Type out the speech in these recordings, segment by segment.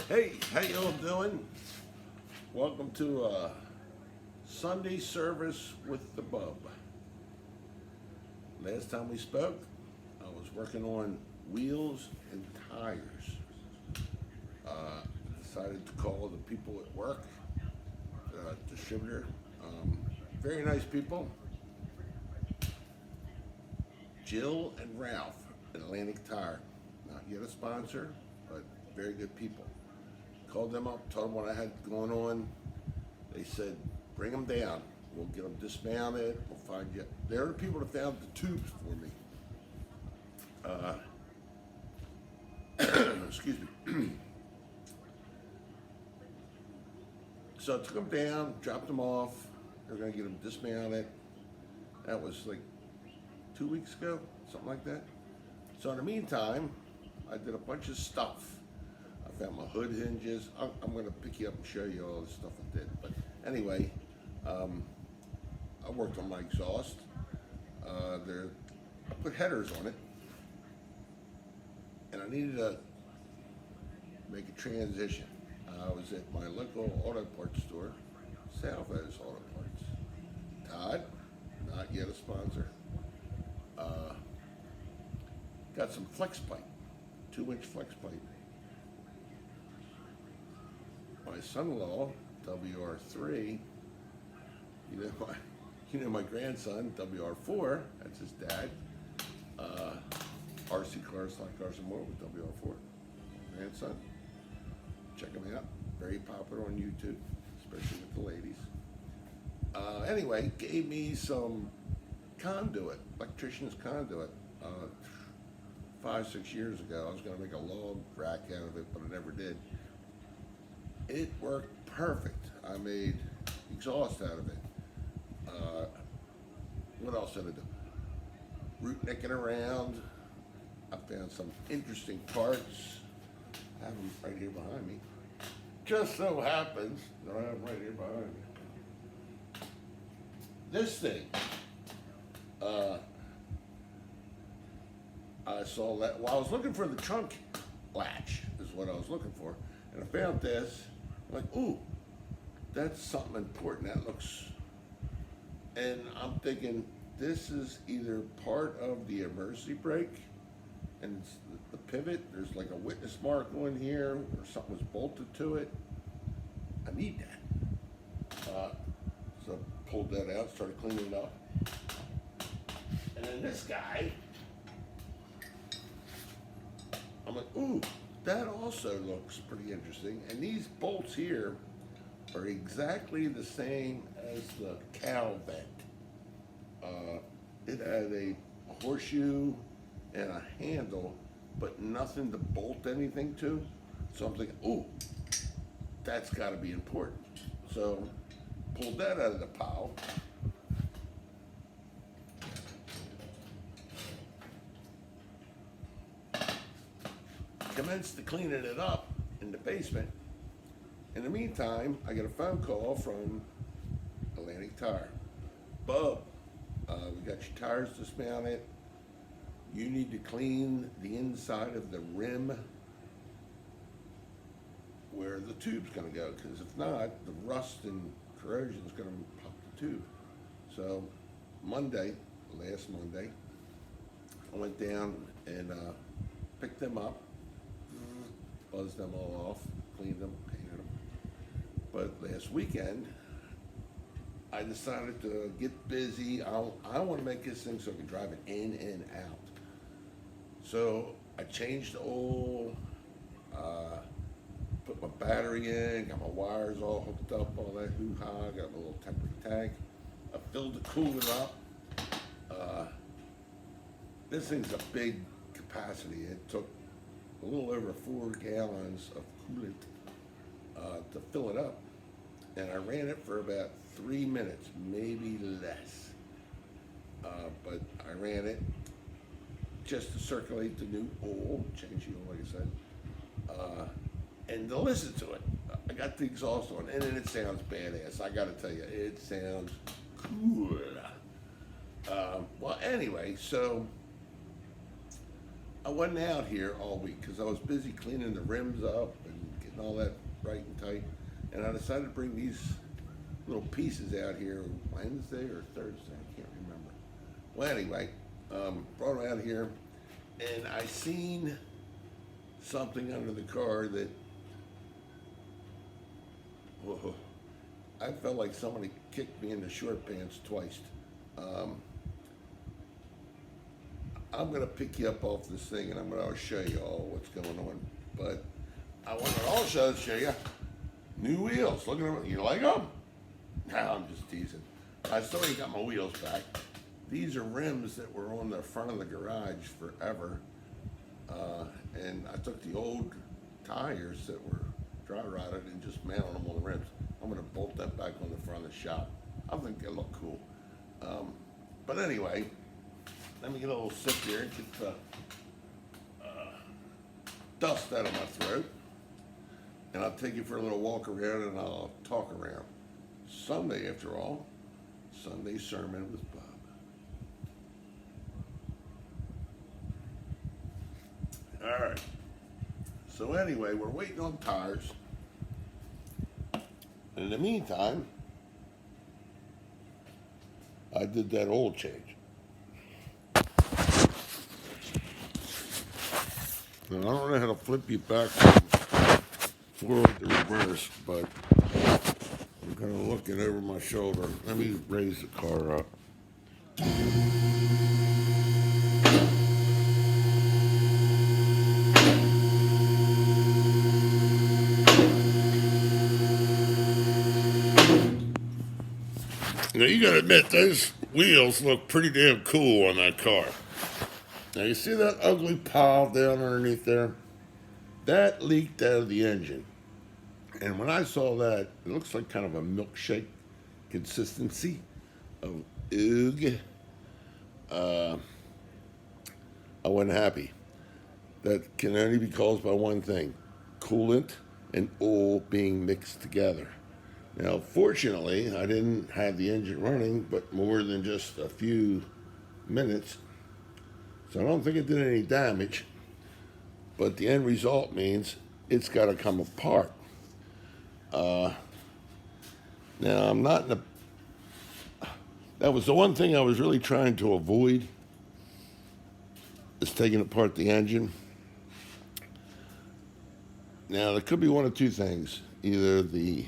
Hey, how y'all doing? Welcome to Sunday service with the Bub. Last time we spoke, I was working on wheels and tires. Decided to call the people at work, distributor. Very nice people. Jill and Ralph at Atlantic Tire. Not yet a sponsor, but very good people. Called them up, told them what I had going on. They said, bring them down. We'll get them dismounted. We'll find you. They're the people that found the tubes for me. Excuse me. So I took them down, dropped them off. They're going to get them dismounted. That was like 2 weeks ago, something like that. So in the meantime, I did a bunch of stuff. I found my hood hinges. I'm going to pick you up and show you all the stuff I did. But anyway, I worked on my exhaust. I put headers on it, and I needed to make a transition. I was at my local auto parts store, Salvez Auto Parts. Todd, not yet a sponsor. Got some flex pipe, 2-inch flex pipe. My son-in-law, WR3, you know my grandson, WR4, that's his dad. RC Cars, Stock Cars and More with WR4, grandson. Check him out, very popular on YouTube, especially with the ladies. Anyway, gave me some conduit, electrician's conduit. 5-6 years ago, I was going to make a log rack out of it, but I never did. It worked perfect. I made exhaust out of it. What else did I do? Root nicking around. I found some interesting parts. I have them right here behind me. Just so happens that I have them right here behind me. This thing, I saw that, well, I was looking for the trunk latch, is what I was looking for. And I found this, I'm like, ooh, that's something important, that looks, and I'm thinking, this is either part of the emergency brake, and it's the pivot, there's like a witness mark on here, or something was bolted to it. I need that. So I pulled that out, started cleaning it up. And then this guy, I'm like, ooh, that also looks pretty interesting. And these bolts here are exactly the same as the cow vent. It had a horseshoe and a handle, but nothing to bolt anything to. So I'm thinking, ooh, that's gotta be important. So pulled that out of the pile. Commenced to cleaning it up in the basement. In the meantime, I get a phone call from Atlantic Tire. Bub, we got your tires dismounted. You need to clean the inside of the rim where the tube's gonna go, because if not, the rust and corrosion is gonna pop the tube. So Monday, last Monday, I went down and picked them up, buzzed them all off, cleaned them, painted them. But last weekend, I decided to get busy. I want to make this thing so I can drive it in and out. So I changed the oil, put my battery in, got my wires all hooked up, all that hoo-ha, got my little temporary tank. I filled the coolant up. This thing's a big capacity. It took a little over 4 gallons of coolant to fill it up. And I ran it for about 3 minutes, maybe less. But I ran it just to circulate the new oil, change the oil, like I said, and to listen to it. I got the exhaust on, and it sounds badass. I gotta tell you, it sounds cool. Well, anyway, so I wasn't out here all week because I was busy cleaning the rims up and getting and all that right and tight. And I decided to bring these little pieces out here Wednesday or Thursday, I can't remember. Well, anyway, brought them out here, and I seen something under the car that, whoa, I felt like somebody kicked me in the short pants twice. Um, I'm gonna pick you up off this thing, and I'm gonna show you all what's going on. But I want to also show you new wheels. Look at them. You like them? No, I'm just teasing. I still ain't got my wheels back. These are rims that were on the front of the garage forever. And I took the old tires that were dry rotted and just mounted them on the rims. I'm gonna bolt that back on the front of the shop. I think they look cool. But anyway, let me get a little sip here and get the dust out of my throat. And I'll take you for a little walk around and I'll talk around. Sunday, after all, Sunday sermon with Bob. All right. So anyway, we're waiting on tires. In the meantime, I did that oil change. Now, I don't know how to flip you back forward to reverse, but I'm kind of looking over my shoulder. Let me raise the car up. Now, you gotta admit, those wheels look pretty damn cool on that car. Now, you see that ugly pile down underneath there? That leaked out of the engine. And when I saw that, it looks like kind of a milkshake consistency of oog. I wasn't happy. That can only be caused by one thing: coolant and oil being mixed together. Now, fortunately, I didn't have the engine running but more than just a few minutes, so I don't think it did any damage, but the end result means it's got to come apart. Now, I'm not in a... That was the one thing I was really trying to avoid, is taking apart the engine. Now, there could be one of two things. Either the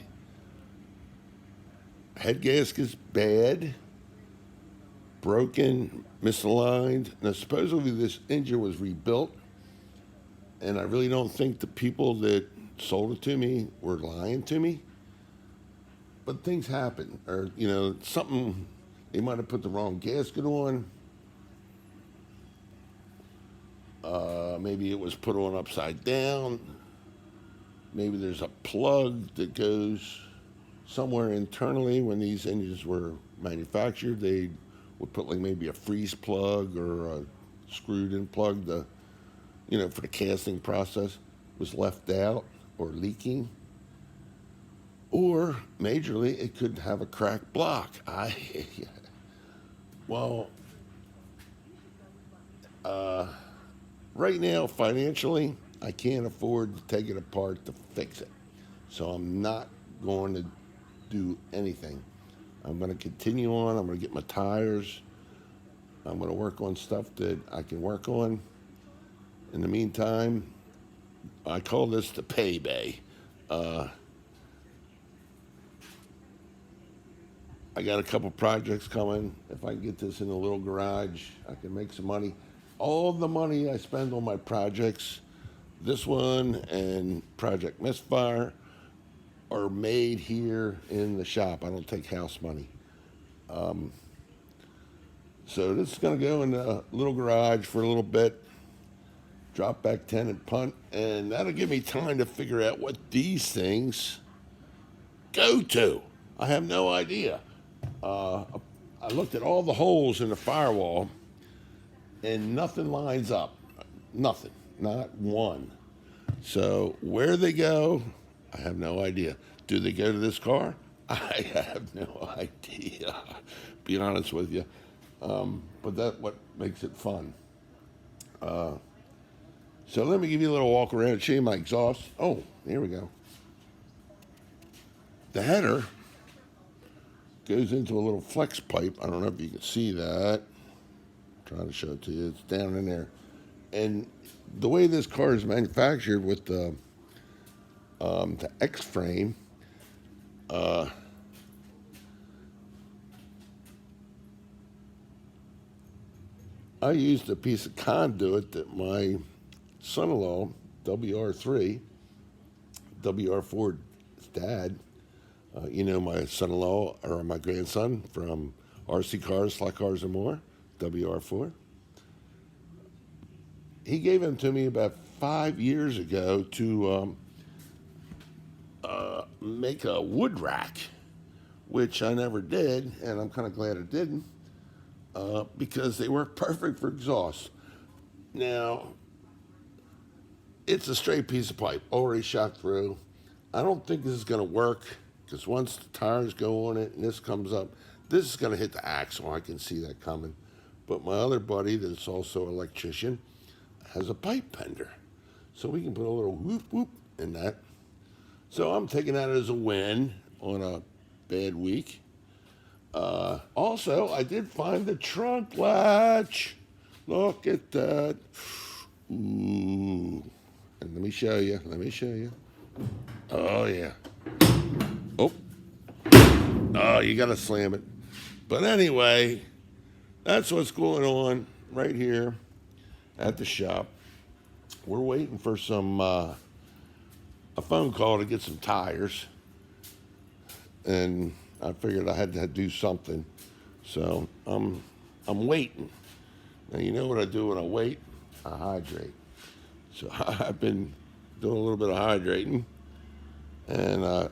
head gasket's bad, broken, misaligned. Now, supposedly this engine was rebuilt, and I really don't think the people that sold it to me were lying to me. But things happen, or, you know, something, they might have put the wrong gasket on. Maybe it was put on upside down. Maybe there's a plug that goes somewhere internally. When these engines were manufactured, they would put like maybe a freeze plug or a screwed in plug to, you know, for the casting process, was left out or leaking. Or majorly, it could have a cracked block. Right now, financially, I can't afford to take it apart to fix it. So I'm not going to do anything. I'm going to continue on. I'm going to get my tires. I'm going to work on stuff that I can work on. In the meantime, I call this the pay bay. I got a couple projects coming. If I can get this in a little garage, I can make some money. All the money I spend on my projects, this one and Project Misfire, are made here in the shop. I don't take house money. So this is going to go in a little garage for a little bit, drop back 10 and punt, and that'll give me time to figure out what these things go to. I have no idea. I looked at all the holes in the firewall, and nothing lines up. Nothing. Not one. So where they go, I have no idea. Do they go to this car? I have no idea, be honest with you. But that's what makes it fun. So let me give you a little walk around and show you my exhaust. Oh, here we go. The header goes into a little flex pipe. I don't know if you can see that. I'm trying to show it to you. It's down in there. And the way this car is manufactured with the X frame, I used a piece of conduit that my son-in-law, WR3, WR4's dad, my son-in-law or my grandson from RC Cars, Slot Cars and More, WR4. He gave them to me about 5 years ago to make a wood rack, which I never did, and I'm kind of glad I didn't, because they work perfect for exhaust. Now, it's a straight piece of pipe, already shot through. I don't think this is going to work, because once the tires go on it and this comes up, this is going to hit the axle. I can see that coming. But my other buddy that's also an electrician has a pipe bender. So we can put a little whoop whoop in that. So I'm taking that as a win on a bad week. Also, I did find the trunk latch. Look at that. Ooh. And let me show you. Oh, yeah. Oh. Oh, you got to slam it. But anyway, that's what's going on right here at the shop. We're waiting for a phone call to get some tires. And I figured I had to do something. So I'm waiting. Now, you know what I do when I wait? I hydrate. So I've been doing a little bit of hydrating. And I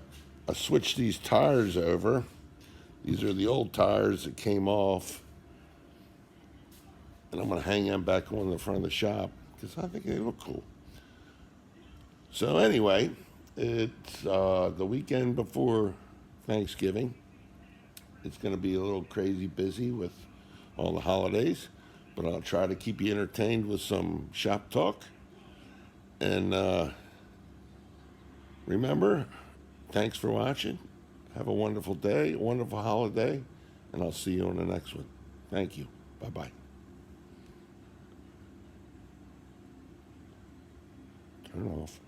switched these tires over. These are the old tires that came off. And I'm going to hang them back on the front of the shop because I think they look cool. So anyway, it's the weekend before Thanksgiving. It's going to be a little crazy busy with all the holidays, but I'll try to keep you entertained with some shop talk. And remember, thanks for watching. Have a wonderful day, a wonderful holiday, and I'll see you on the next one. Thank you. Bye-bye. Turn it off.